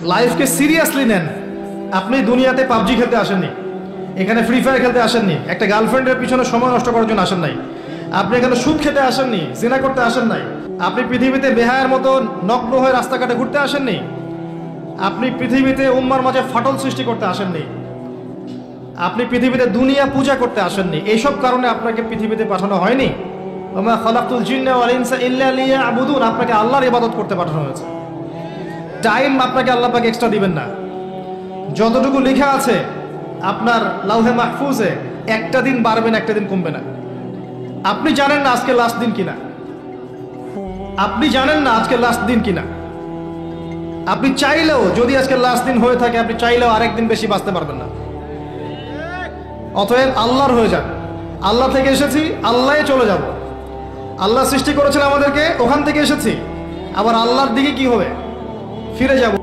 লাইফকে seriously নেন। আপনি দুনিয়াতে পাবজি খেলতে আসেননি, এখানে ফ্রি ফায়ার খেলতে আসেননি, একটা গার্লফ্রেন্ডের পিছনে সময় নষ্ট করার জন্য আসেন নাই, আপনি এখানে সুদ খেতে আসেননি, জিনা করতে আসেন নাই, আপনি পৃথিবীতে বেহায়ার মতো নগ্ন হয়ে রাস্তাঘাটে ঘুরতে আসেননি, আপনি পৃথিবীতে উম্মার মাঝে ফাটল সৃষ্টি করতে আসেননি, আপনি পৃথিবীতে দুনিয়া পূজা করতে আসেননি। এইসব কারণে আপনাকে পৃথিবীতে পাঠানো হয়নি। ওমা খালাকতুল জিন্না ওয়াল ইনসা ইল্লা লিয়াবুদুন, আপনাকে আল্লাহর ইবাদত করতে পাঠানো হয়েছে। টাইম আপনাকে আল্লাহ পাক এক্সট্রা দিবেন না। যতটুকু লেখা আছে আপনার লাউহে মাহফুজে, একটা দিন বাড়বে না, একটা দিন কমবে না। আপনি জানেন না আজকে লাস্ট দিন কিনা, আপনি জানেন না আজকে লাস্ট দিন কিনা। আপনি চাইলেও, যদি আজকে লাস্ট দিন হয়ে থাকে, আপনি চাইলেও আরেকদিন বেশি বাঁচতে পারবেন না। অতএব আল্লাহর হয়ে যান। আল্লাহ থেকে এসেছি, আল্লাহে চলে যাব। আল্লাহ সৃষ্টি করেছেন আমাদেরকে, ওখান থেকে এসেছি, আবার আল্লাহর দিকে কি হবে, ফিরে যাব।